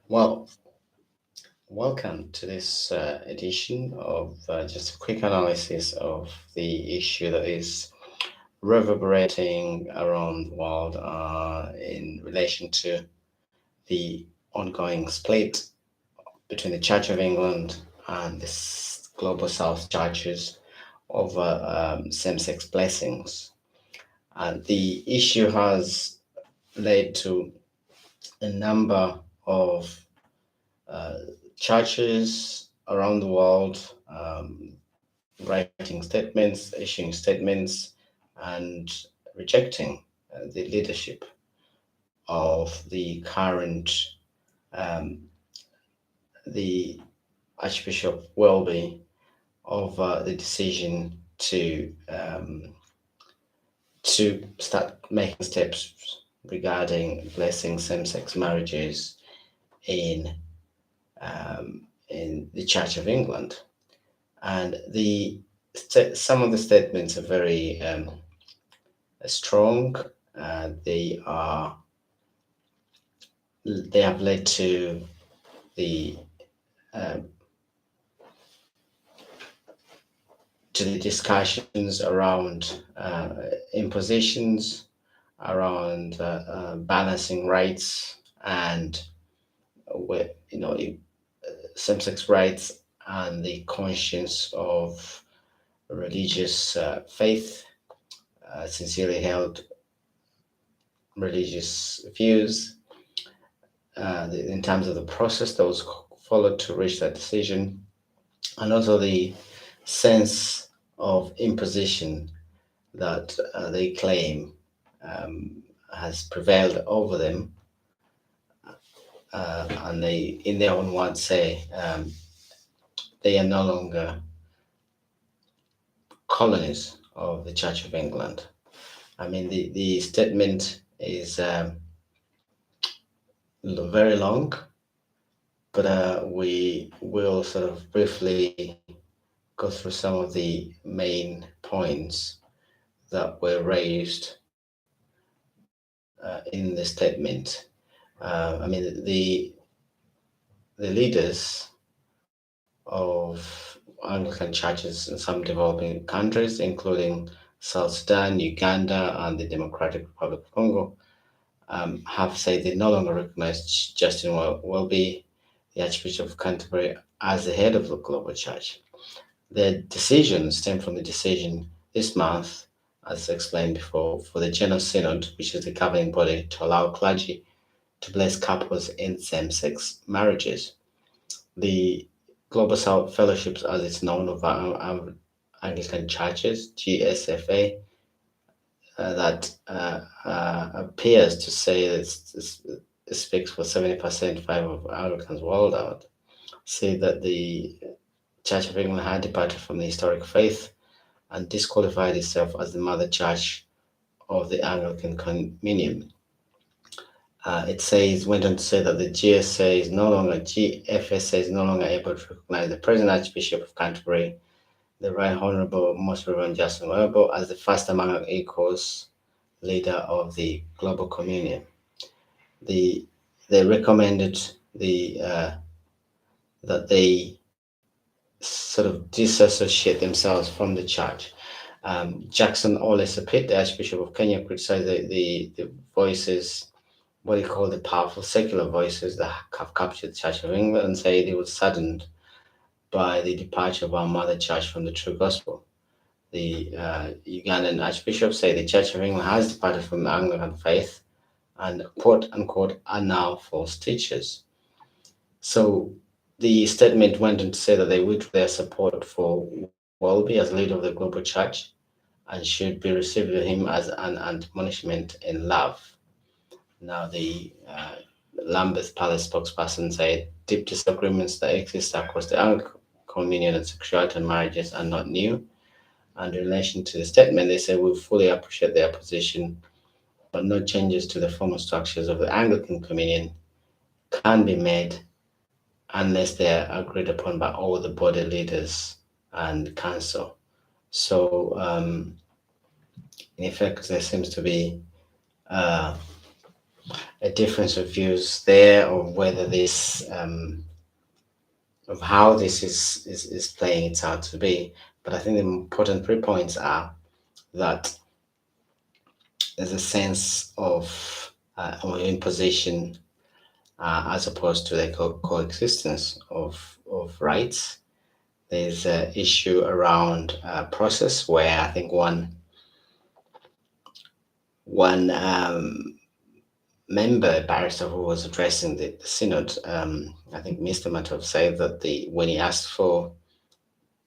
Well, welcome to this edition of just a quick analysis of the issue that is reverberating around the world in relation to the ongoing split between the Church of England and the Global South churches over same sex blessings. And the issue has led to a number of uh, churches around the world writing statements, issuing statements, and rejecting the leadership of the current, um, the Archbishop Welby, of the decision to start making steps regarding blessing same-sex marriages in in the Church of England. And the some of the statements are very strong. They they have led the um, to the discussions around impositions, around balancing rights and with same-sex rights and the conscience of religious faith, sincerely held religious views, in terms of the process that was followed to reach that decision, and also the sense of imposition that they claim um, has prevailed over them, and they, in their own words, say they are no longer colonies of the Church of England. I mean, the statement is very long, but we will sort of briefly go through some of the main points that were raised in the statement. I mean, the leaders of Anglican churches in some developing countries, including South Sudan, Uganda, and the Democratic Republic of Congo, have said they no longer recognize Justin Welby, the Archbishop of Canterbury, as the head of the global church. The decision stemmed from the decision this month, as explained before, for the General Synod, which is the governing body, to allow clergy to bless couples in same sex marriages. The Global South Fellowships, as it's known, of Anglican churches, GSFA, that appears to say that it speaks for 70% five of Anglicans worldwide, say that the Church of England had departed from the historic faith and disqualified itself as the mother church of the Anglican Communion. Went on to say that the GFSA is no longer able to recognize the present Archbishop of Canterbury, the Right Honourable Most Reverend Justin Welby, as the first among equals leader of the Global Communion. The they recommended that they sort of disassociate themselves from the church. Jackson Ole Sapit, the Archbishop of Kenya, criticized the voices, what he called the powerful secular voices that have captured the Church of England, and said he was saddened by the departure of our mother church from the true gospel. The Ugandan Archbishop said the Church of England has departed from the Anglican faith and, quote unquote, are now false teachers. So the statement went on to say that they withdrew their support for Welby as leader of the global church and should be received with him as an admonishment in love. Now, the Lambeth Palace spokesperson said deep disagreements that exist across the Anglican communion on sexuality and marriages are not new. And in relation to the statement, they said we fully appreciate their position, but no changes to the formal structures of the Anglican communion can be made unless they are agreed upon by all the body leaders and council. So, in effect, there seems to be uh, a difference of views there, or whether this of how this is playing it out to be. But I think the important 3 points are that there's a sense of imposition as opposed to the coexistence of rights. There's an issue around process where I think one member, barrister who was addressing the synod, I think Mr. Matov said that when he asked for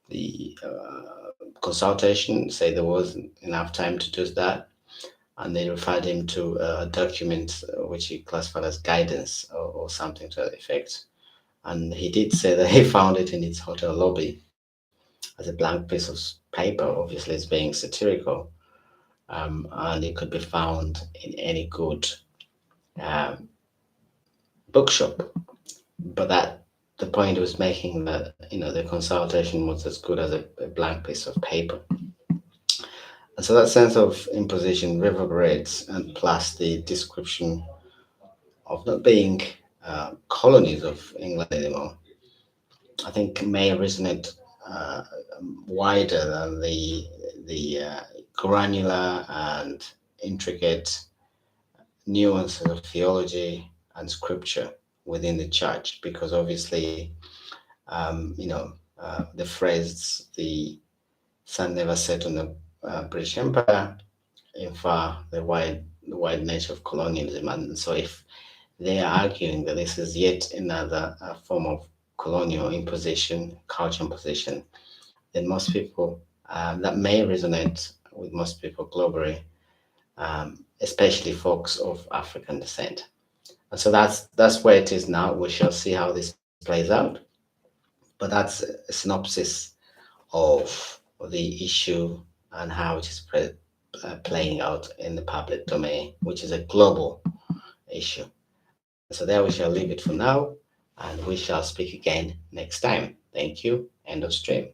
the consultation, say there wasn't enough time to do that, and they referred him to a document which he classified as guidance or something to that effect. And he did say that he found it in his hotel lobby as a blank piece of paper. Obviously, it's being satirical, and it could be found in any good um, bookshop. But that the point he was making, that the consultation was as good as a blank piece of paper. And so that sense of imposition reverberates, and plus the description of not being colonies of England anymore, I think may resonate uh, wider than the granular and intricate nuances of theology and scripture within the church, because obviously, the phrase "the sun never set on the British Empire" infer the wide nature of colonialism, and so if they are arguing that this is yet another form of colonial imposition, culture imposition, then most people, that may resonate with most people globally, especially folks of African descent. And so that's where it is now. We shall see how this plays out. But that's a synopsis of the issue and how it is playing out in the public domain, which is a global issue. And so there we shall leave it for now, and we shall speak again next time. Thank you. End of stream.